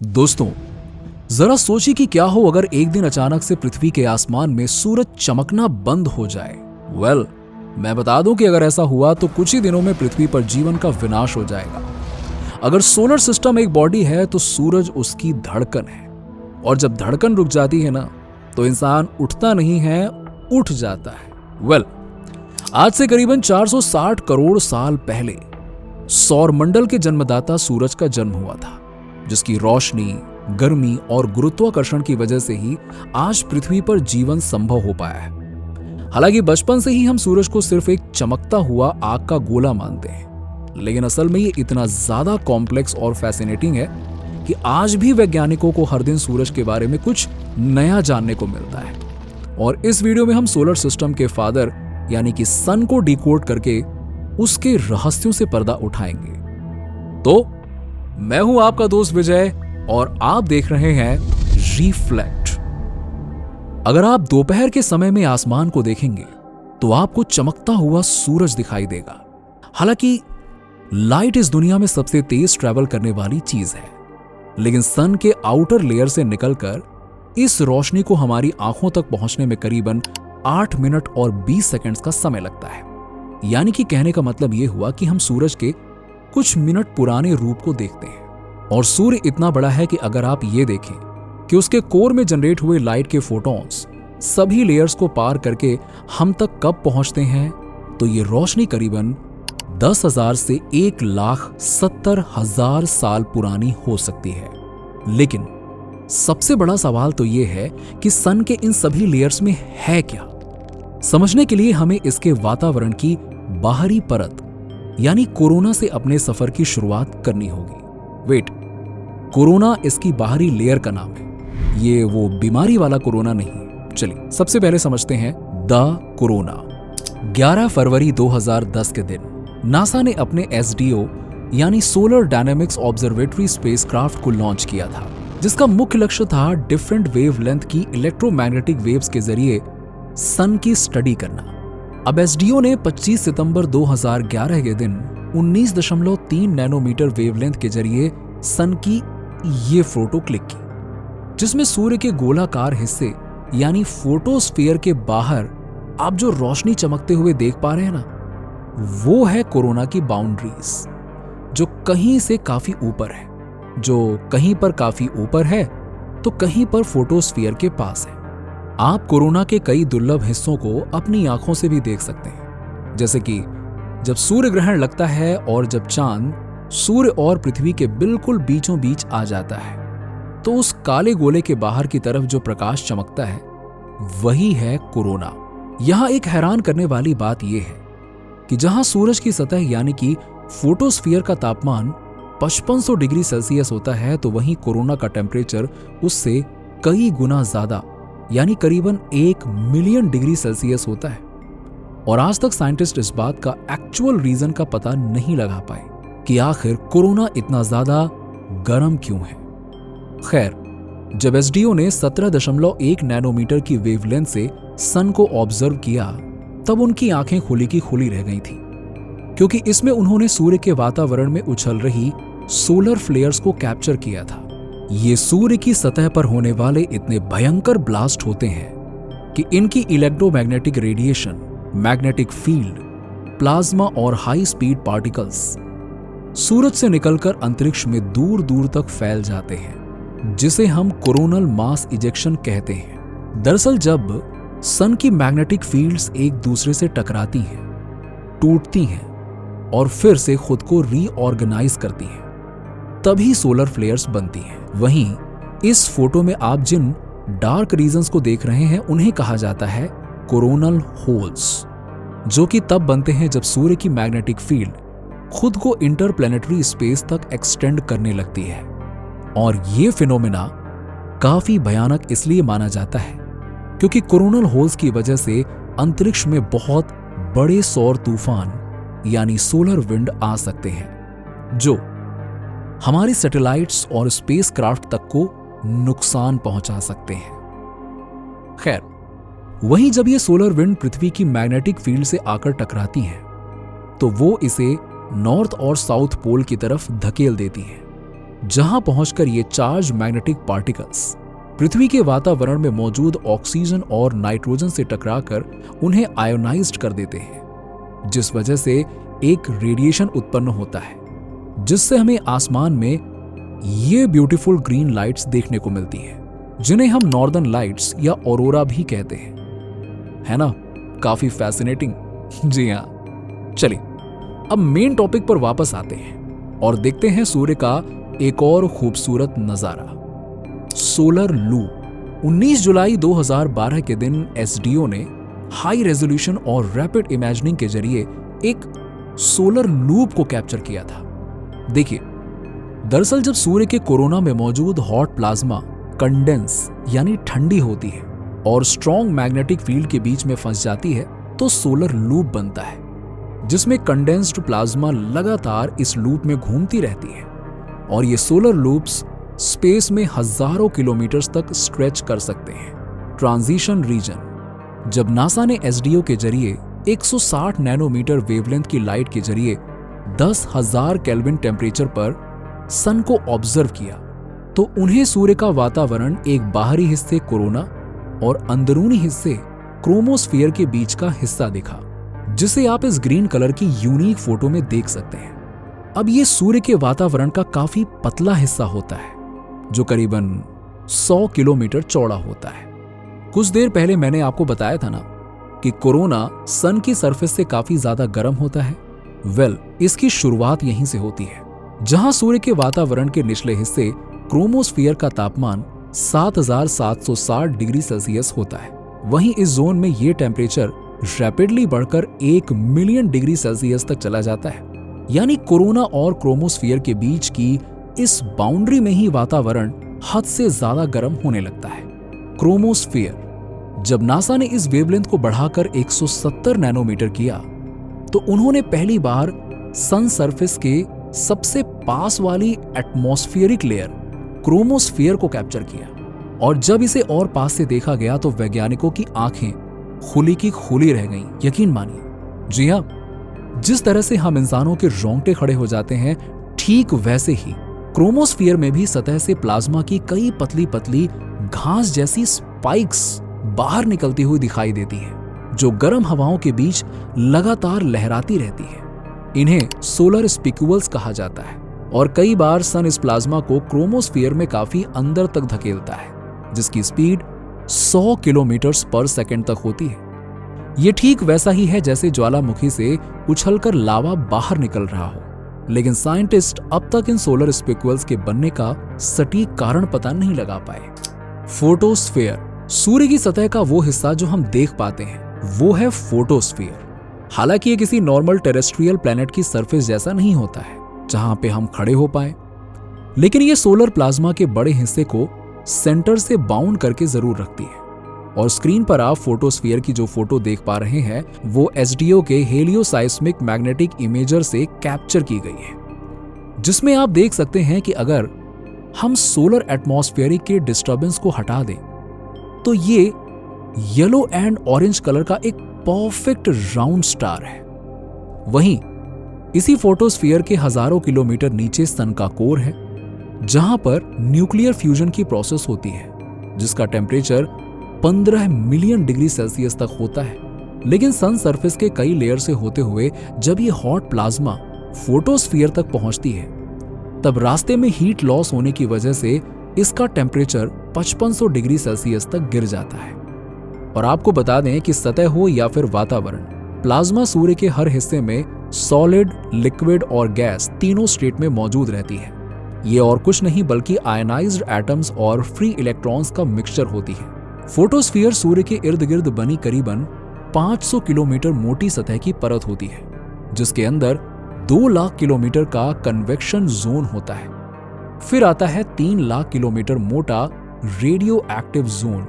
दोस्तों, जरा सोचिए कि क्या हो अगर एक दिन अचानक से पृथ्वी के आसमान में सूरज चमकना बंद हो जाए। मैं बता दूं कि अगर ऐसा हुआ तो कुछ ही दिनों में पृथ्वी पर जीवन का विनाश हो जाएगा। अगर सोलर सिस्टम एक बॉडी है तो सूरज उसकी धड़कन है, और जब धड़कन रुक जाती है ना, तो इंसान उठता नहीं है, उठ जाता है। आज से करीबन 460 करोड़ साल पहले सौरमंडल के जन्मदाता सूरज का जन्म हुआ था, जिसकी रोशनी, गर्मी और गुरुत्वाकर्षण की वजह से ही आज पृथ्वी पर जीवन संभव हो पाया है। हालांकि बचपन से ही हम सूरज को सिर्फ एक चमकता हुआ आग का गोला मानते हैं, लेकिन असल में ये इतना ज्यादा कॉम्प्लेक्स और फैसिनेटिंग है कि आज भी वैज्ञानिकों को हर दिन सूरज के बारे में कुछ नया जानने को मिलता है। और इस वीडियो में हम सोलर सिस्टम के फादर यानी कि सन को डिकोड करके उसके रहस्यों से पर्दा उठाएंगे। तो मैं हूं आपका दोस्त विजय और आप देख रहे हैं रिफ्लेक्ट। अगर आप दोपहर के समय में आसमान को देखेंगे तो आपको चमकता हुआ सूरज दिखाई देगा। हालांकि लाइट इस दुनिया में सबसे तेज ट्रैवल करने वाली चीज है, लेकिन सन के आउटर लेयर से निकलकर इस रोशनी को हमारी आंखों तक पहुंचने में करीबन 8 मिनट और 20 सेकंड्स का समय लगता है। यानी कि कहने का मतलब यह हुआ कि हम सूरज के कुछ मिनट पुराने रूप को देखते हैं। और सूर्य इतना बड़ा है कि अगर आप ये देखें कि उसके कोर में जनरेट हुए लाइट के फोटॉन्स सभी लेयर्स को पार करके हम तक कब पहुंचते हैं, तो ये रोशनी करीबन 10,000 से 1,70,000 साल पुरानी हो सकती है। लेकिन सबसे बड़ा सवाल तो ये है कि सन के इन सभी लेयर्स में है क्या। समझने के लिए हमें इसके वातावरण की बाहरी परत यानी कोरोना से अपने सफर की शुरुआत करनी होगी। कोरोना इसकी बाहरी लेयर का नाम है, ये वो बीमारी वाला कोरोना नहीं। चलिए सबसे पहले समझते हैं द कोरोना। 11 फरवरी 2010 के दिन नासा ने अपने SDO यानी सोलर डायनेमिक्स ऑब्जर्वेटरी स्पेसक्राफ्ट को लॉन्च किया था, जिसका मुख्य लक्ष्य था डिफरेंट वेवलेंथ की इलेक्ट्रोमैग्नेटिक वेव्स के जरिए सन की स्टडी करना। अब SDO ने 25 सितंबर 2011 के दिन 19.3 नैनोमीटर वेवलेंथ के जरिए सन की ये फोटो क्लिक की, जिसमें सूर्य के गोलाकार हिस्से यानी फोटोस्फीयर के बाहर आप जो रोशनी चमकते हुए देख पा रहे हैं ना, वो है कोरोना की बाउंड्रीज, जो कहीं से काफी ऊपर है, जो कहीं पर काफी ऊपर है तो कहीं पर फोटोस्फीयर के पास है। आप कोरोना के कई दुर्लभ हिस्सों को अपनी आंखों से भी देख सकते हैं, जैसे कि जब सूर्य ग्रहण लगता है और जब चांद सूर्य और पृथ्वी के बिल्कुल बीचों बीच आ जाता है, तो उस काले गोले के बाहर की तरफ जो प्रकाश चमकता है वही है कोरोना। यहां एक हैरान करने वाली बात यह है कि जहां सूरज की सतह यानी कि फोटोस्फीयर का तापमान 5500 डिग्री सेल्सियस होता है, तो वहीं कोरोना का टेम्परेचर उससे कई गुना ज्यादा यानी करीबन 1 मिलियन डिग्री सेल्सियस होता है। और आज तक साइंटिस्ट इस बात का एक्चुअल रीजन का पता नहीं लगा पाए कि आखिर कोरोना इतना ज्यादा गर्म क्यों है। खैर, जब SDO ने 17.1 नैनोमीटर की वेवलेंथ से सन को ऑब्जर्व किया, तब उनकी आंखें खुली की खुली रह गई थी, क्योंकि इसमें उन्होंने सूर्य के वातावरण में उछल रही सोलर फ्लेयर्स को कैप्चर किया था। ये सूर्य की सतह पर होने वाले इतने भयंकर ब्लास्ट होते हैं कि इनकी electromagnetic radiation, magnetic field, plasma और हाई स्पीड पार्टिकल्स सूरज से निकलकर अंतरिक्ष में दूर दूर तक फैल जाते हैं, जिसे हम कोरोनल मास इजेक्शन कहते हैं। दरअसल जब सन की मैग्नेटिक फील्ड्स एक दूसरे से टकराती हैं, टूटती हैं और फिर से खुद को रीऑर्गेनाइज करती हैं, तभी सोलर फ्लेयर्स बनती हैं। वहीं इस फोटो में आप जिन डार्क रीजन्स को देख रहे हैं उन्हें कहा जाता है कोरोनल होल्स, जो कि तब बनते हैं जब सूर्य की मैग्नेटिक फील्ड खुद को इंटरप्लैनेटरी स्पेस तक एक्सटेंड करने लगती है। और ये फिनोमेना काफी भयानक इसलिए माना जाता है क्योंकि कोरोनल होल्स की वजह से अंतरिक्ष में बहुत बड़े सौर तूफान यानी सोलर विंड आ सकते हैं, जो हमारी सैटेलाइट्स और स्पेसक्राफ्ट तक को नुकसान पहुंचा सकते हैं। खैर, वहीं जब ये सोलर विंड पृथ्वी की मैग्नेटिक फील्ड से आकर टकराती हैं, तो वो इसे नॉर्थ और साउथ पोल की तरफ धकेल देती हैं, जहां पहुंचकर ये चार्ज मैग्नेटिक पार्टिकल्स पृथ्वी के वातावरण में मौजूद ऑक्सीजन और नाइट्रोजन से टकराकर उन्हें आयोनाइज्ड कर देते हैं, जिस वजह से एक रेडिएशन उत्पन्न होता है, जिससे हमें आसमान में ये ब्यूटीफुल ग्रीन लाइट्स देखने को मिलती है, जिन्हें हम नॉर्दर्न लाइट्स या ऑरोरा भी कहते हैं। है ना, काफी फैसिनेटिंग। जी हाँ, चलिए अब मेन टॉपिक पर वापस आते हैं और देखते हैं सूर्य का एक और खूबसूरत नजारा, सोलर लूप। 19 जुलाई 2012 के दिन एसडीओ ने हाई रेजोल्यूशन और रैपिड इमेजिनिंग के जरिए एक सोलर लूप को कैप्चर किया था। देखिए, दरअसल जब सूर्य के कोरोना में मौजूद हॉट प्लाज्मा कंडेंस यानी ठंडी होती है और स्ट्रॉन्ग मैग्नेटिक फील्ड के बीच में फंस जाती है, तो सोलर लूप बनता है, जिसमें कंडेंस्ड प्लाज्मा लगातार इस लूप में घूमती रहती है और ये सोलर लूप्स स्पेस में हजारों किलोमीटर्स तक स्ट्रेच कर सकते हैं। Transition region. जब नासा ने एसडीओ के जरिए 160 नैनोमीटर वेवलेंथ की लाइट के जरिए 10,000 केल्विन टेम्परेचर पर सन को ऑब्जर्व किया, तो उन्हें सूर्य का वातावरण एक बाहरी हिस्से कोरोना और अंदरूनी हिस्से क्रोमोस्फीयर के बीच का हिस्सा दिखा, जिसे आप इस ग्रीन कलर की यूनिक फोटो में देख सकते हैं। अब ये सूर्य के वातावरण का काफी पतला हिस्सा होता है, जो करीबन 100 किलोमीटर चौड़ा होता है। कुछ देर पहले मैंने आपको बताया था ना कि कोरोना सन की सरफेस से काफी ज्यादा गर्म होता है। इसकी शुरुआत यहीं से होती है, जहां सूर्य के वातावरण के निचले हिस्से क्रोमोस्फीयर का तापमान 7,760 डिग्री सेल्सियस होता है। वहीं इस जोन में ये टेम्परेचर रैपिडली बढ़कर 1 मिलियन डिग्री सेल्सियस तक चला जाता है। यानी कोरोना और क्रोमोस्फीयर के बीच की इस बाउंड्री में ही वातावरण हद से ज्यादा गर्म होने लगता है। क्रोमोस्फीयर। जब नासा ने इस वेवलेंथ को बढ़ाकर 170 नैनोमीटर किया, तो उन्होंने पहली बार सन सरफेस के सबसे पास वाली एटमॉस्फेरिक लेयर क्रोमोस्फीयर को कैप्चर किया। और जब इसे और पास से देखा गया तो वैज्ञानिकों की आंखें खुली की खुली रह गईं। यकीन मानिए, जी हां, जिस तरह से हम इंसानों के रोंगटे खड़े हो जाते हैं, ठीक वैसे ही क्रोमोस्फीयर में भी सतह से प्लाज्मा की कई पतली पतली घास जैसी स्पाइक्स बाहर निकलती हुई दिखाई देती है, जो गर्म हवाओं के बीच लगातार लहराती रहती है। इन्हें सोलर स्पिक्यूल्स कहा जाता है और कई बार सन इस प्लाज्मा को क्रोमोस्फीयर में काफी अंदर तक धकेलता है, जिसकी स्पीड 100 किलोमीटर पर सेकंड तक होती है। यह ठीक वैसा ही है जैसे ज्वालामुखी से उछलकर लावा बाहर निकल रहा हो। लेकिन साइंटिस्ट अब तक इन सोलर स्पिक्यूल्स के बनने का सटीक कारण पता नहीं लगा पाए। फोटोस्फीयर। सूर्य की सतह का वो हिस्सा जो हम देख पाते हैं, वो है फोटोस्फीयर। हालांकि ये किसी नॉर्मल टेरेस्ट्रियल प्लैनेट की सरफेस जैसा नहीं होता है जहां पे हम खड़े हो पाए, लेकिन ये सोलर प्लाज्मा के बड़े हिस्से को सेंटर से बाउंड करके जरूर रखती है। और स्क्रीन पर आप फोटोस्फीयर की जो फोटो देख पा रहे हैं, वो एसडीओ के हेलियोसाइस्मिक मैग्नेटिक इमेजर से कैप्चर की गई है, जिसमें आप देख सकते हैं कि अगर हम सोलर एटमॉस्फेरिक के डिस्टर्बेंस को हटा दें, तो ये येलो एंड ऑरेंज कलर का एक परफेक्ट राउंड स्टार है। वहीं इसी फोटोस्फीयर के हजारों किलोमीटर नीचे सन का कोर है, जहां पर न्यूक्लियर फ्यूजन की प्रोसेस होती है, जिसका टेम्परेचर 15 मिलियन डिग्री सेल्सियस तक होता है। लेकिन सन सरफेस के कई लेयर से होते हुए जब ये हॉट प्लाज्मा फोटोस्फीयर तक पहुंचती है, तब रास्ते में हीट लॉस होने की वजह से इसका टेम्परेचर 5500 डिग्री सेल्सियस तक गिर जाता है। और आपको बता दें कि सतह हो या फिर वातावरण, प्लाज्मा सूर्य के हर हिस्से में सॉलिड, लिक्विड और गैस तीनों स्टेट में मौजूद रहती है। ये और कुछ नहीं बल्कि आयनाइज्ड एटम्स और फ्री इलेक्ट्रॉन्स का मिक्सचर होती है। फोटोस्फीयर सूर्य के इर्द गिर्द बनी करीबन 500 किलोमीटर मोटी सतह की परत होती है, जिसके अंदर 2 लाख किलोमीटर का कन्वेक्शन जोन होता है। फिर आता है 3 लाख किलोमीटर मोटा रेडियो एक्टिव जोन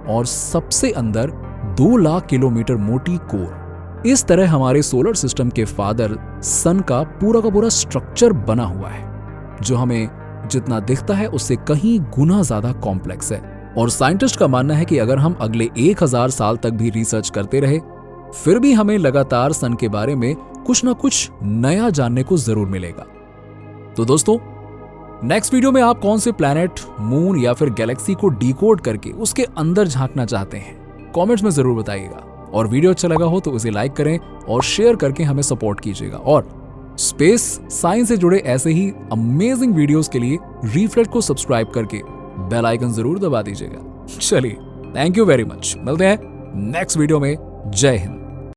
और सबसे अंदर 2 लाख किलोमीटर मोटी कोर। इस तरह हमारे सोलर सिस्टम के फादर सन का पूरा स्ट्रक्चर बना हुआ है, जो हमें जितना दिखता है उससे कहीं गुना ज्यादा कॉम्प्लेक्स है। और साइंटिस्ट का मानना है कि अगर हम अगले 1000 साल तक भी रिसर्च करते रहे, फिर भी हमें लगातार सन के बारे में कुछ ना कुछ नया जानने को जरूर मिलेगा। तो दोस्तों, नेक्स्ट वीडियो में आप कौन से प्लैनेट, मून या फिर गैलेक्सी को डिकोड करके उसके अंदर झांकना चाहते हैं, कमेंट्स में जरूर बताइएगा। और वीडियो अच्छा लगा हो तो इसे लाइक करें और शेयर करके हमें सपोर्ट कीजिएगा। और स्पेस साइंस से जुड़े ऐसे ही अमेजिंग वीडियोस के लिए रिफ्लेक्ट को सब्सक्राइब करके बेल आइकन जरूर दबा दीजिएगा। चलिए, थैंक यू वेरी मच। मिलते हैं नेक्स्ट वीडियो में। जय हिंद।